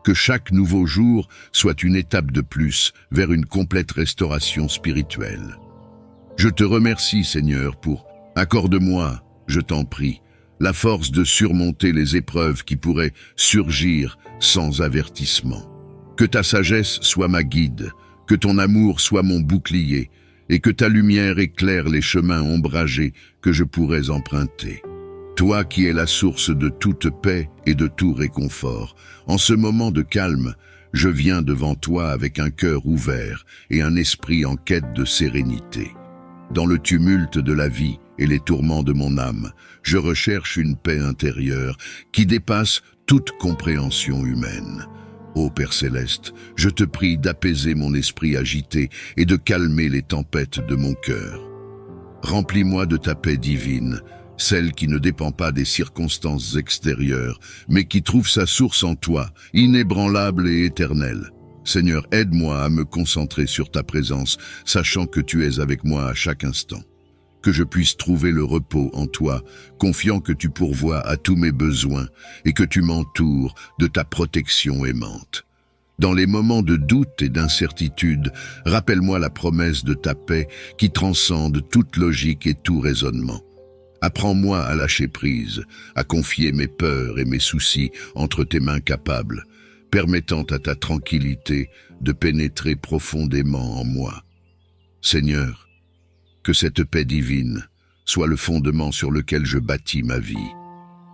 Que chaque nouveau jour soit une étape de plus vers une complète restauration spirituelle. Je te remercie, Seigneur, accorde-moi, je t'en prie, la force de surmonter les épreuves qui pourraient surgir sans avertissement. Que ta sagesse soit ma guide, que ton amour soit mon bouclier, et que ta lumière éclaire les chemins ombragés que je pourrais emprunter. Toi qui es la source de toute paix et de tout réconfort, en ce moment de calme, je viens devant toi avec un cœur ouvert et un esprit en quête de sérénité. Dans le tumulte de la vie et les tourments de mon âme, je recherche une paix intérieure qui dépasse toute compréhension humaine. Ô Père Céleste, je te prie d'apaiser mon esprit agité et de calmer les tempêtes de mon cœur. Remplis-moi de ta paix divine, celle qui ne dépend pas des circonstances extérieures, mais qui trouve sa source en toi, inébranlable et éternelle. Seigneur, aide-moi à me concentrer sur ta présence, sachant que tu es avec moi à chaque instant. Que je puisse trouver le repos en toi, confiant que tu pourvois à tous mes besoins et que tu m'entoures de ta protection aimante. Dans les moments de doute et d'incertitude, rappelle-moi la promesse de ta paix qui transcende toute logique et tout raisonnement. Apprends-moi à lâcher prise, à confier mes peurs et mes soucis entre tes mains capables, permettant à ta tranquillité de pénétrer profondément en moi. Seigneur, que cette paix divine soit le fondement sur lequel je bâtis ma vie.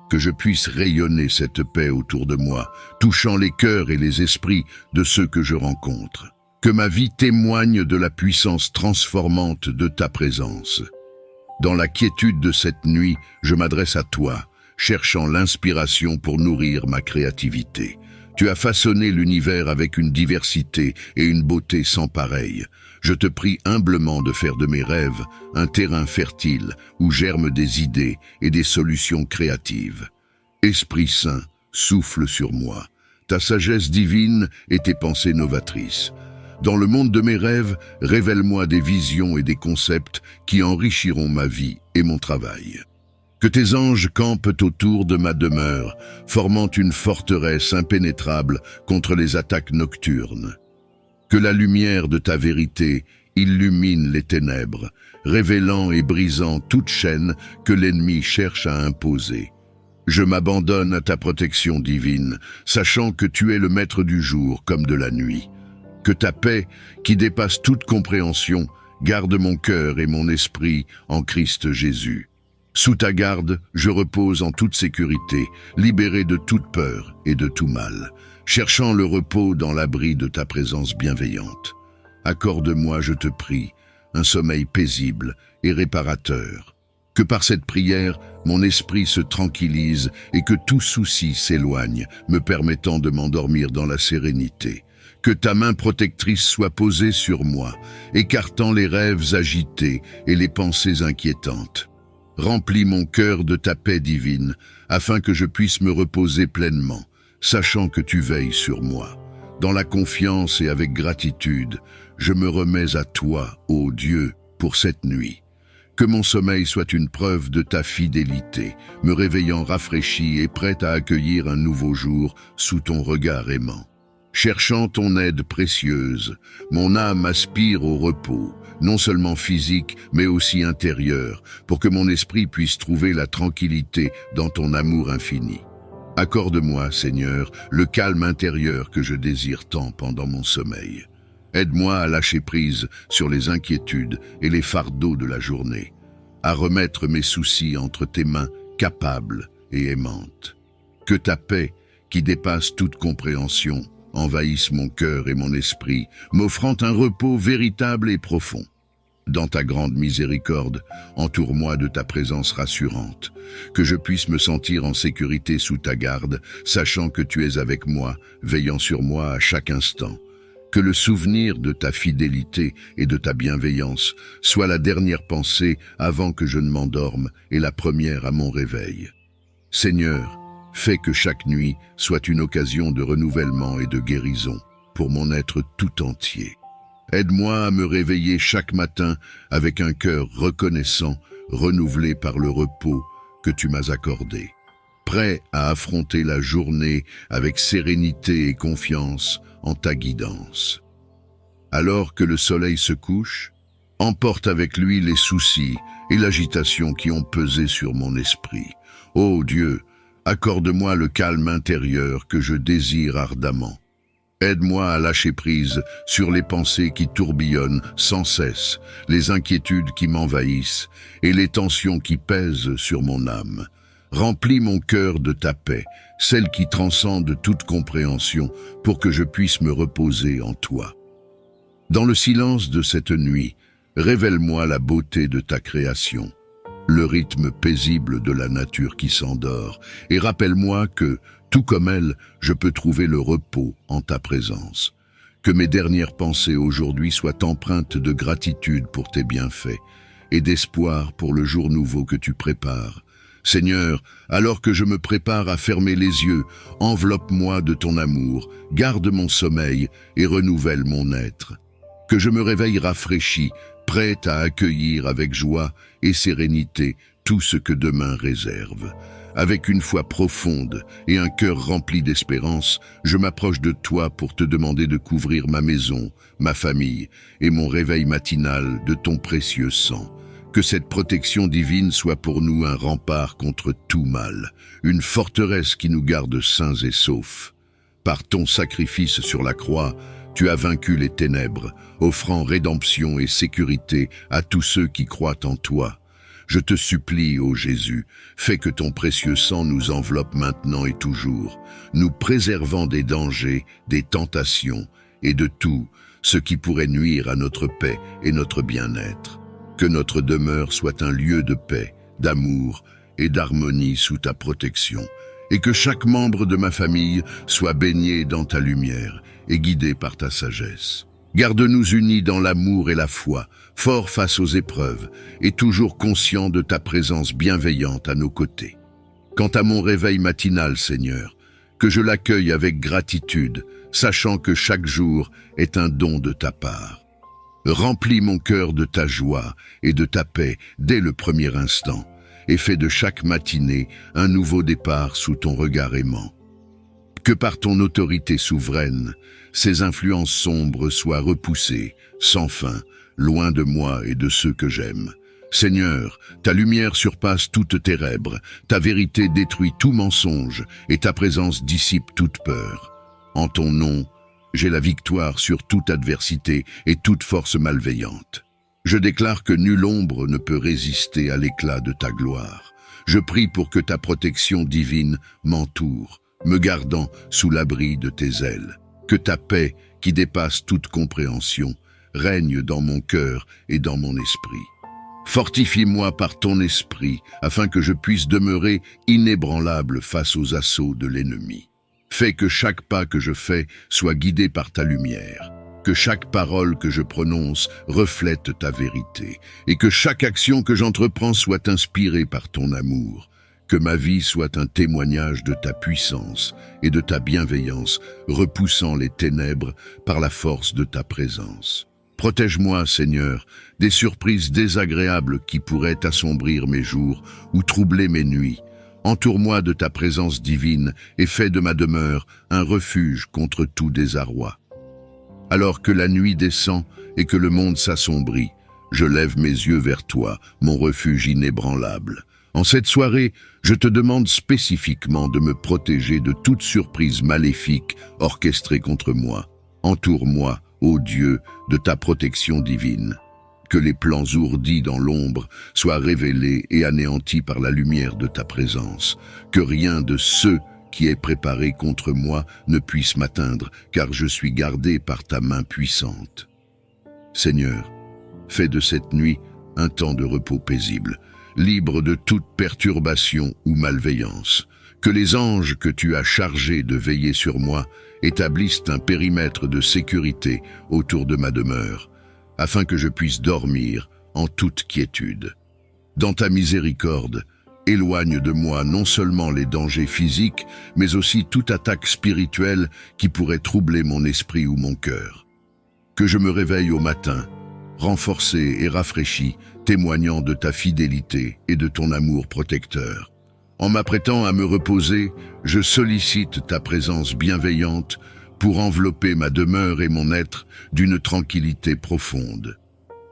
Que je puisse rayonner cette paix autour de moi, touchant les cœurs et les esprits de ceux que je rencontre. Que ma vie témoigne de la puissance transformante de ta présence. Dans la quiétude de cette nuit, je m'adresse à toi, cherchant l'inspiration pour nourrir ma créativité. Tu as façonné l'univers avec une diversité et une beauté sans pareille. Je te prie humblement de faire de mes rêves un terrain fertile où germent des idées et des solutions créatives. Esprit Saint, souffle sur moi, ta sagesse divine et tes pensées novatrices. Dans le monde de mes rêves, révèle-moi des visions et des concepts qui enrichiront ma vie et mon travail. Que tes anges campent autour de ma demeure, formant une forteresse impénétrable contre les attaques nocturnes. Que la lumière de ta vérité illumine les ténèbres, révélant et brisant toute chaîne que l'ennemi cherche à imposer. Je m'abandonne à ta protection divine, sachant que tu es le maître du jour comme de la nuit. Que ta paix, qui dépasse toute compréhension, garde mon cœur et mon esprit en Christ Jésus. Sous ta garde, je repose en toute sécurité, libéré de toute peur et de tout mal, cherchant le repos dans l'abri de ta présence bienveillante. Accorde-moi, je te prie, un sommeil paisible et réparateur. Que par cette prière, mon esprit se tranquillise et que tout souci s'éloigne, me permettant de m'endormir dans la sérénité. Que ta main protectrice soit posée sur moi, écartant les rêves agités et les pensées inquiétantes. Remplis mon cœur de ta paix divine, afin que je puisse me reposer pleinement, sachant que tu veilles sur moi. Dans la confiance et avec gratitude, je me remets à toi, ô Dieu, pour cette nuit. Que mon sommeil soit une preuve de ta fidélité, me réveillant rafraîchi et prêt à accueillir un nouveau jour sous ton regard aimant. Cherchant ton aide précieuse, mon âme aspire au repos, non seulement physique, mais aussi intérieur, pour que mon esprit puisse trouver la tranquillité dans ton amour infini. Accorde-moi, Seigneur, le calme intérieur que je désire tant pendant mon sommeil. Aide-moi à lâcher prise sur les inquiétudes et les fardeaux de la journée, à remettre mes soucis entre tes mains capables et aimantes. Que ta paix, qui dépasse toute compréhension, envahisse mon cœur et mon esprit, m'offrant un repos véritable et profond. dans ta grande miséricorde, entoure-moi de ta présence rassurante, que je puisse me sentir en sécurité sous ta garde, sachant que tu es avec moi, veillant sur moi à chaque instant. Que le souvenir de ta fidélité et de ta bienveillance soit la dernière pensée avant que je ne m'endorme et la première à mon réveil. Seigneur, fais que chaque nuit soit une occasion de renouvellement et de guérison pour mon être tout entier. Aide-moi à me réveiller chaque matin avec un cœur reconnaissant, renouvelé par le repos que tu m'as accordé. Prêt à affronter la journée avec sérénité et confiance en ta guidance. Alors que le soleil se couche, emporte avec lui les soucis et l'agitation qui ont pesé sur mon esprit. Ô Dieu, accorde-moi le calme intérieur que je désire ardemment. Aide-moi à lâcher prise sur les pensées qui tourbillonnent sans cesse, les inquiétudes qui m'envahissent et les tensions qui pèsent sur mon âme. Remplis mon cœur de ta paix, celle qui transcende toute compréhension, pour que je puisse me reposer en toi. Dans le silence de cette nuit, révèle-moi la beauté de ta création, le rythme paisible de la nature qui s'endort, et rappelle-moi que, tout comme elle, je peux trouver le repos en ta présence. Que mes dernières pensées aujourd'hui soient empreintes de gratitude pour tes bienfaits et d'espoir pour le jour nouveau que tu prépares. Seigneur, alors que je me prépare à fermer les yeux, enveloppe-moi de ton amour, garde mon sommeil et renouvelle mon être. Que je me réveille rafraîchi, prête à accueillir avec joie et sérénité tout ce que demain réserve. Avec une foi profonde et un cœur rempli d'espérance, je m'approche de toi pour te demander de couvrir ma maison, ma famille et mon réveil matinal de ton précieux sang. Que cette protection divine soit pour nous un rempart contre tout mal, une forteresse qui nous garde sains et saufs. Par ton sacrifice sur la croix, tu as vaincu les ténèbres, offrant rédemption et sécurité à tous ceux qui croient en toi. Je te supplie, ô Jésus, fais que ton précieux sang nous enveloppe maintenant et toujours, nous préservant des dangers, des tentations et de tout ce qui pourrait nuire à notre paix et notre bien-être. Que notre demeure soit un lieu de paix, d'amour et d'harmonie sous ta protection, et que chaque membre de ma famille soit baigné dans ta lumière et guidé par ta sagesse. Garde-nous unis dans l'amour et la foi, forts face aux épreuves, et toujours conscients de ta présence bienveillante à nos côtés. Quant à mon réveil matinal, Seigneur, que je l'accueille avec gratitude, sachant que chaque jour est un don de ta part. Remplis mon cœur de ta joie et de ta paix dès le premier instant, et fais de chaque matinée un nouveau départ sous ton regard aimant. Que par ton autorité souveraine, ces influences sombres soient repoussées, sans fin, loin de moi et de ceux que j'aime. Seigneur, ta lumière surpasse toutes ténèbres, ta vérité détruit tout mensonge, et ta présence dissipe toute peur. En ton nom, j'ai la victoire sur toute adversité et toute force malveillante. Je déclare que nulle ombre ne peut résister à l'éclat de ta gloire. Je prie pour que ta protection divine m'entoure, me gardant sous l'abri de tes ailes. Que ta paix, qui dépasse toute compréhension, règne dans mon cœur et dans mon esprit. Fortifie-moi par ton esprit, afin que je puisse demeurer inébranlable face aux assauts de l'ennemi. Fais que chaque pas que je fais soit guidé par ta lumière, que chaque parole que je prononce reflète ta vérité, et que chaque action que j'entreprends soit inspirée par ton amour. Que ma vie soit un témoignage de ta puissance et de ta bienveillance, repoussant les ténèbres par la force de ta présence. Protège-moi, Seigneur, des surprises désagréables qui pourraient assombrir mes jours ou troubler mes nuits. Entoure-moi de ta présence divine et fais de ma demeure un refuge contre tout désarroi. Alors que la nuit descend et que le monde s'assombrit, je lève mes yeux vers toi, mon refuge inébranlable. En cette soirée, je te demande spécifiquement de me protéger de toute surprise maléfique orchestrée contre moi. Entoure-moi, ô Dieu, de ta protection divine. Que les plans ourdis dans l'ombre soient révélés et anéantis par la lumière de ta présence. Que rien de ce qui est préparé contre moi ne puisse m'atteindre, car je suis gardé par ta main puissante. Seigneur, Fais de cette nuit un temps de repos paisible, libre de toute perturbation ou malveillance. Que les anges que tu as chargés de veiller sur moi établissent un périmètre de sécurité autour de ma demeure, afin que je puisse dormir en toute quiétude. Dans ta miséricorde, éloigne de moi non seulement les dangers physiques, mais aussi toute attaque spirituelle qui pourrait troubler mon esprit ou mon cœur. Que je me réveille au matin, renforcé et rafraîchi, témoignant de ta fidélité et de ton amour protecteur. En m'apprêtant à me reposer, je sollicite ta présence bienveillante pour envelopper ma demeure et mon être d'une tranquillité profonde.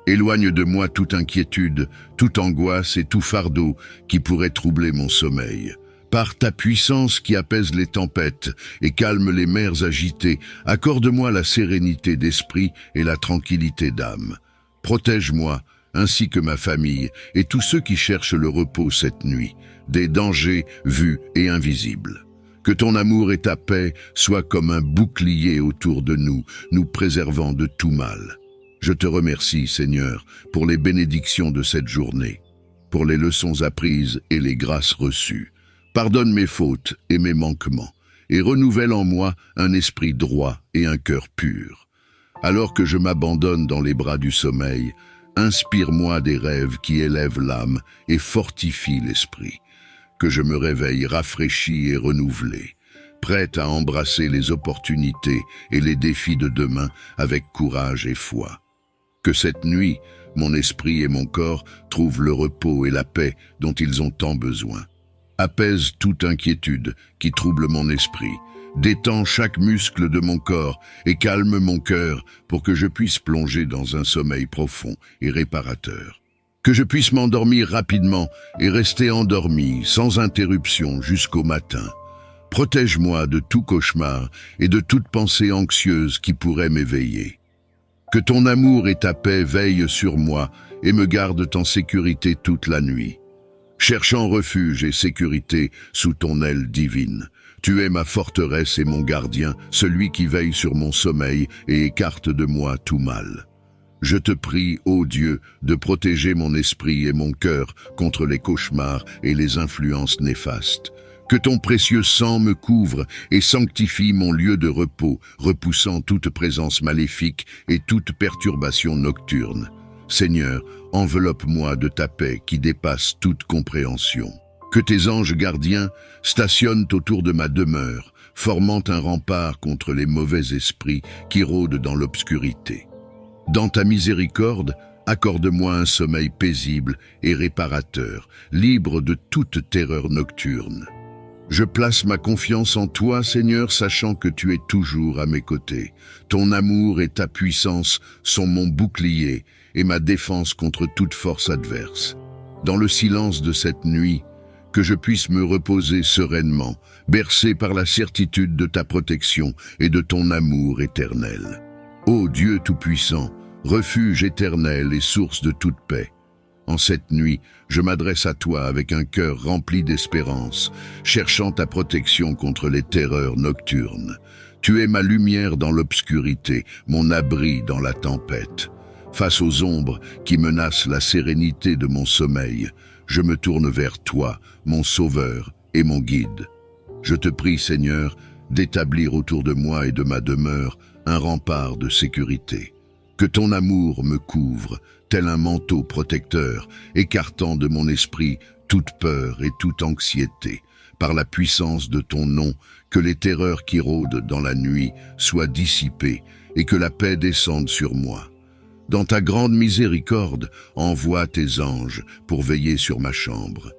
Éloigne de moi toute inquiétude, toute angoisse et tout fardeau qui pourrait troubler mon sommeil. Par ta puissance qui apaise les tempêtes et calme les mers agitées, accorde-moi la sérénité d'esprit et la tranquillité d'âme. Protège-moi, ainsi que ma famille et tous ceux qui cherchent le repos cette nuit, des dangers vus et invisibles. Que ton amour et ta paix soient comme un bouclier autour de nous, nous préservant de tout mal. Je te remercie, Seigneur, pour les bénédictions de cette journée, pour les leçons apprises et les grâces reçues. Pardonne mes fautes et mes manquements, et renouvelle en moi un esprit droit et un cœur pur. Alors que je m'abandonne dans les bras du sommeil, inspire-moi des rêves qui élèvent l'âme et fortifient l'esprit. Que je me réveille rafraîchi et renouvelé, prête à embrasser les opportunités et les défis de demain avec courage et foi. Que cette nuit, mon esprit et mon corps trouvent le repos et la paix dont ils ont tant besoin. Apaise toute inquiétude qui trouble mon esprit, détends chaque muscle de mon corps et calme mon cœur pour que je puisse plonger dans un sommeil profond et réparateur. Que je puisse m'endormir rapidement et rester endormi sans interruption jusqu'au matin. Protège-moi de tout cauchemar et de toute pensée anxieuse qui pourrait m'éveiller. Que ton amour et ta paix veillent sur moi et me gardent en sécurité toute la nuit. Cherchant refuge et sécurité sous ton aile divine. Tu es ma forteresse et mon gardien, celui qui veille sur mon sommeil et écarte de moi tout mal. Je te prie, ô Dieu, de protéger mon esprit et mon cœur contre les cauchemars et les influences néfastes. Que ton précieux sang me couvre et sanctifie mon lieu de repos, repoussant toute présence maléfique et toute perturbation nocturne. Seigneur, enveloppe-moi de ta paix qui dépasse toute compréhension. Que tes anges gardiens stationnent autour de ma demeure, formant un rempart contre les mauvais esprits qui rôdent dans l'obscurité. Dans ta miséricorde, accorde-moi un sommeil paisible et réparateur, libre de toute terreur nocturne. Je place ma confiance en toi, Seigneur, sachant que tu es toujours à mes côtés. Ton amour et ta puissance sont mon bouclier et ma défense contre toute force adverse. Dans le silence de cette nuit, que je puisse me reposer sereinement, bercé par la certitude de ta protection et de ton amour éternel. Ô Dieu Tout-Puissant, refuge éternel et source de toute paix, en cette nuit, je m'adresse à toi avec un cœur rempli d'espérance, cherchant ta protection contre les terreurs nocturnes. Tu es ma lumière dans l'obscurité, mon abri dans la tempête. Face aux ombres qui menacent la sérénité de mon sommeil, je me tourne vers toi, mon sauveur et mon guide. Je te prie, Seigneur, d'établir autour de moi et de ma demeure un rempart de sécurité. Que ton amour me couvre, tel un manteau protecteur, écartant de mon esprit toute peur et toute anxiété. Par la puissance de ton nom, que les terreurs qui rôdent dans la nuit soient dissipées et que la paix descende sur moi. Dans ta grande miséricorde, envoie tes anges pour veiller sur ma chambre.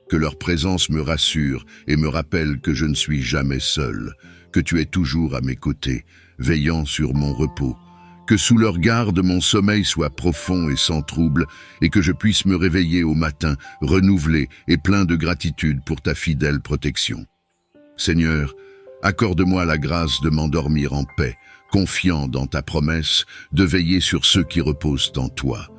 Que leur présence me rassure et me rappelle que je ne suis jamais seul, que tu es toujours à mes côtés, veillant sur mon repos. Que sous leur garde mon sommeil soit profond et sans trouble, et que je puisse me réveiller au matin, renouvelé et plein de gratitude pour ta fidèle protection. Seigneur, accorde-moi la grâce de m'endormir en paix, confiant dans ta promesse de veiller sur ceux qui reposent en toi.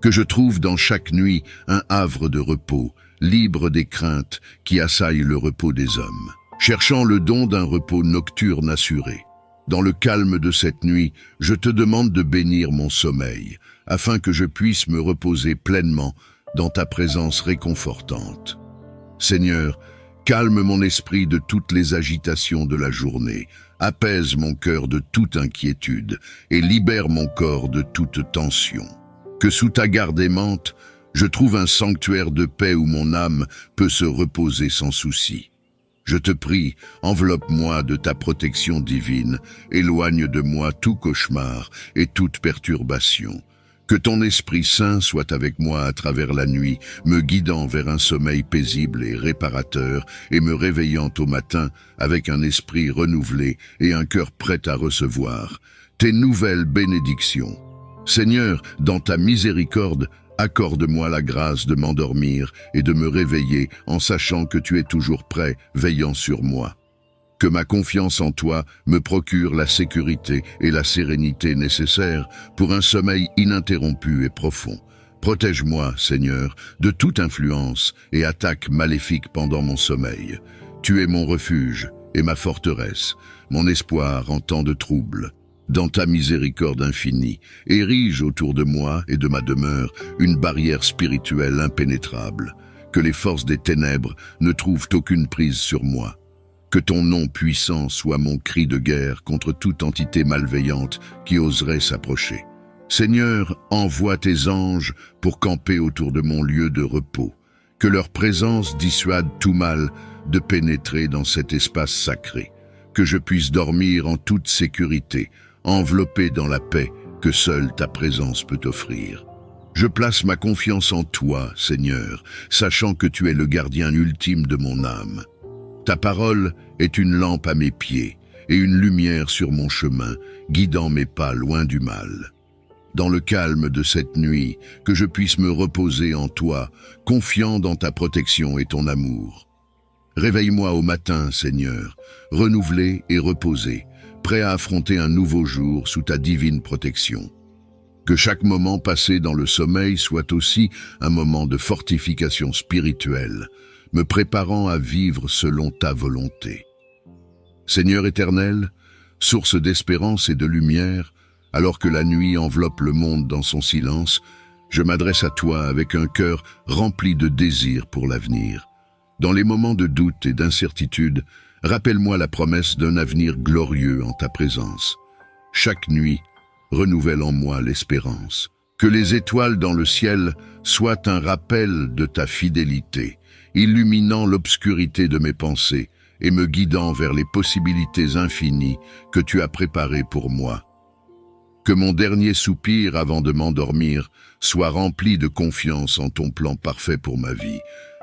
Que je trouve dans chaque nuit un havre de repos, libre des craintes qui assaillent le repos des hommes, cherchant le don d'un repos nocturne assuré. Dans le calme de cette nuit, je te demande de bénir mon sommeil, afin que je puisse me reposer pleinement dans ta présence réconfortante. Seigneur, calme mon esprit de toutes les agitations de la journée, apaise mon cœur de toute inquiétude et libère mon corps de toute tension. Que sous ta garde aimante, je trouve un sanctuaire de paix où mon âme peut se reposer sans souci. Je te prie, enveloppe-moi de ta protection divine, éloigne de moi tout cauchemar et toute perturbation. Que ton Esprit Saint soit avec moi à travers la nuit, me guidant vers un sommeil paisible et réparateur et me réveillant au matin avec un esprit renouvelé et un cœur prêt à recevoir tes nouvelles bénédictions. Seigneur, dans ta miséricorde, accorde-moi la grâce de m'endormir et de me réveiller en sachant que tu es toujours prêt, veillant sur moi. Que ma confiance en toi me procure la sécurité et la sérénité nécessaires pour un sommeil ininterrompu et profond. Protège-moi, Seigneur, de toute influence et attaque maléfique pendant mon sommeil. Tu es mon refuge et ma forteresse, mon espoir en temps de trouble. Dans ta miséricorde infinie, érige autour de moi et de ma demeure une barrière spirituelle impénétrable. Que les forces des ténèbres ne trouvent aucune prise sur moi. Que ton nom puissant soit mon cri de guerre contre toute entité malveillante qui oserait s'approcher. Seigneur, envoie tes anges pour camper autour de mon lieu de repos. Que leur présence dissuade tout mal de pénétrer dans cet espace sacré. Que je puisse dormir en toute sécurité, enveloppé dans la paix que seule ta présence peut offrir. Je place ma confiance en toi, Seigneur, sachant que tu es le gardien ultime de mon âme. Ta parole est une lampe à mes pieds et une lumière sur mon chemin, guidant mes pas loin du mal. Dans le calme de cette nuit, que je puisse me reposer en toi, confiant dans ta protection et ton amour. Réveille-moi au matin, Seigneur, renouvelé et reposé, prêt à affronter un nouveau jour sous ta divine protection. Que chaque moment passé dans le sommeil soit aussi un moment de fortification spirituelle, me préparant à vivre selon ta volonté. Seigneur éternel, source d'espérance et de lumière, alors que la nuit enveloppe le monde dans son silence, je m'adresse à toi avec un cœur rempli de désir pour l'avenir. Dans les moments de doute et d'incertitude, rappelle-moi la promesse d'un avenir glorieux en ta présence. Chaque nuit, renouvelle en moi l'espérance. Que les étoiles dans le ciel soient un rappel de ta fidélité, illuminant l'obscurité de mes pensées et me guidant vers les possibilités infinies que tu as préparées pour moi. Que mon dernier soupir avant de m'endormir soit rempli de confiance en ton plan parfait pour ma vie.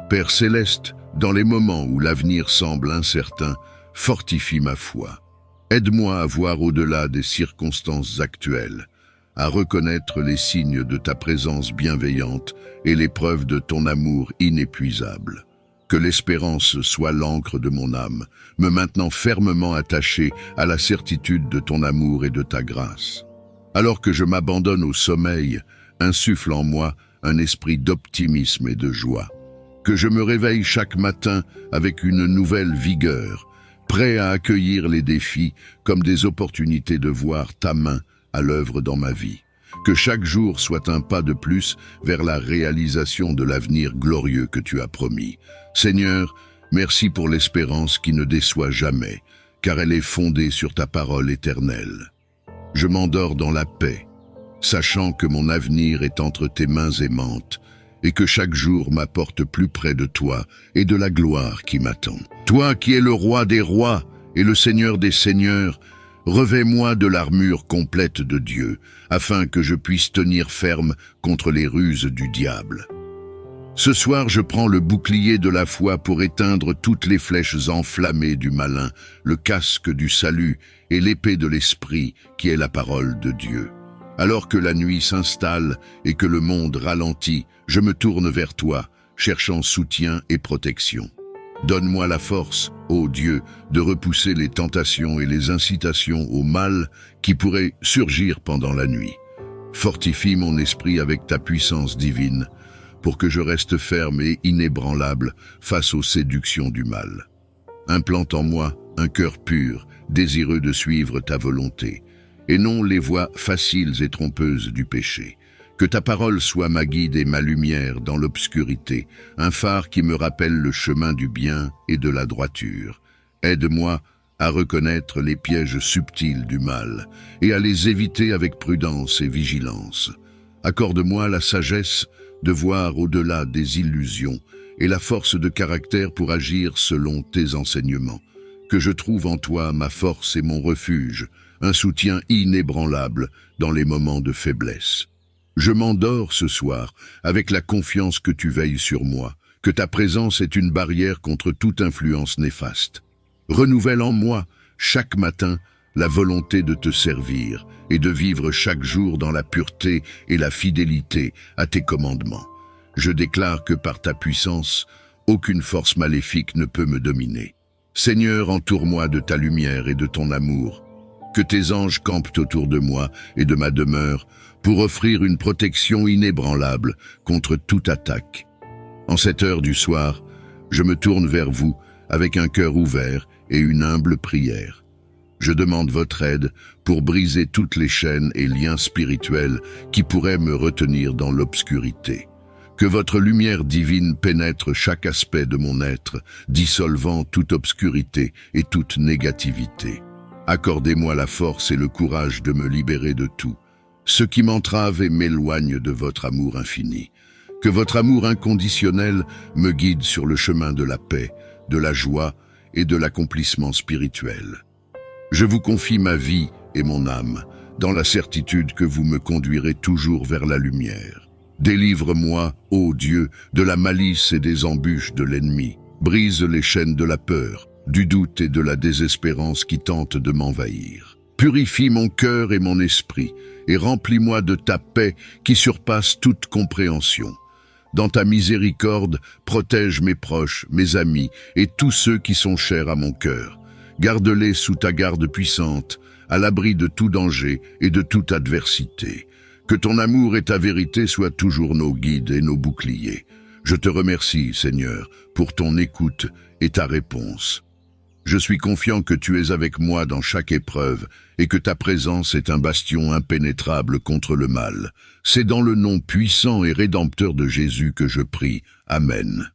Père céleste, dans les moments où l'avenir semble incertain, fortifie ma foi. Aide-moi à voir au-delà des circonstances actuelles, à reconnaître les signes de ta présence bienveillante et les preuves de ton amour inépuisable. Que l'espérance soit l'encre de mon âme, me maintenant fermement attaché à la certitude de ton amour et de ta grâce. Alors que je m'abandonne au sommeil, insuffle en moi un esprit d'optimisme et de joie. Que je me réveille chaque matin avec une nouvelle vigueur, prêt à accueillir les défis comme des opportunités de voir ta main à l'œuvre dans ma vie. Que chaque jour soit un pas de plus vers la réalisation de l'avenir glorieux que tu as promis. Seigneur, merci pour l'espérance qui ne déçoit jamais, car elle est fondée sur ta parole éternelle. Je m'endors dans la paix, sachant que mon avenir est entre tes mains aimantes, et que chaque jour m'apporte plus près de toi et de la gloire qui m'attend. Toi qui es le roi des rois et le Seigneur des seigneurs, revêt-moi de l'armure complète de Dieu, afin que je puisse tenir ferme contre les ruses du diable. Ce soir, je prends le bouclier de la foi pour éteindre toutes les flèches enflammées du malin, le casque du salut et l'épée de l'esprit qui est la parole de Dieu. Alors que la nuit s'installe et que le monde ralentit, je me tourne vers toi, cherchant soutien et protection. Donne-moi la force, ô Dieu, de repousser les tentations et les incitations au mal qui pourraient surgir pendant la nuit. Fortifie mon esprit avec ta puissance divine, pour que je reste ferme et inébranlable face aux séductions du mal. Implante en moi un cœur pur, désireux de suivre ta volonté, et non les voies faciles et trompeuses du péché. Que ta parole soit ma guide et ma lumière dans l'obscurité, un phare qui me rappelle le chemin du bien et de la droiture. Aide-moi à reconnaître les pièges subtils du mal et à les éviter avec prudence et vigilance. Accorde-moi la sagesse de voir au-delà des illusions et la force de caractère pour agir selon tes enseignements. Que je trouve en toi ma force et mon refuge, un soutien inébranlable dans les moments de faiblesse. Je m'endors ce soir avec la confiance que tu veilles sur moi, que ta présence est une barrière contre toute influence néfaste. Renouvelle en moi, chaque matin, la volonté de te servir et de vivre chaque jour dans la pureté et la fidélité à tes commandements. Je déclare que par ta puissance, aucune force maléfique ne peut me dominer. Seigneur, entoure-moi de ta lumière et de ton amour. Que tes anges campent autour de moi et de ma demeure pour offrir une protection inébranlable contre toute attaque. En cette heure du soir, je me tourne vers vous avec un cœur ouvert et une humble prière. Je demande votre aide pour briser toutes les chaînes et liens spirituels qui pourraient me retenir dans l'obscurité. Que votre lumière divine pénètre chaque aspect de mon être, dissolvant toute obscurité et toute négativité. Accordez-moi la force et le courage de me libérer de tout, ce qui m'entrave et m'éloigne de votre amour infini. Que votre amour inconditionnel me guide sur le chemin de la paix, de la joie et de l'accomplissement spirituel. Je vous confie ma vie et mon âme, dans la certitude que vous me conduirez toujours vers la lumière. Délivre-moi, ô Dieu, de la malice et des embûches de l'ennemi. Brise les chaînes de la peur, du doute et de la désespérance qui tentent de m'envahir. Purifie mon cœur et mon esprit, et remplis-moi de ta paix qui surpasse toute compréhension. Dans ta miséricorde, protège mes proches, mes amis et tous ceux qui sont chers à mon cœur. Garde-les sous ta garde puissante, à l'abri de tout danger et de toute adversité. Que ton amour et ta vérité soient toujours nos guides et nos boucliers. Je te remercie, Seigneur, pour ton écoute et ta réponse. Je suis confiant que tu es avec moi dans chaque épreuve et que ta présence est un bastion impénétrable contre le mal. C'est dans le nom puissant et rédempteur de Jésus que je prie. Amen.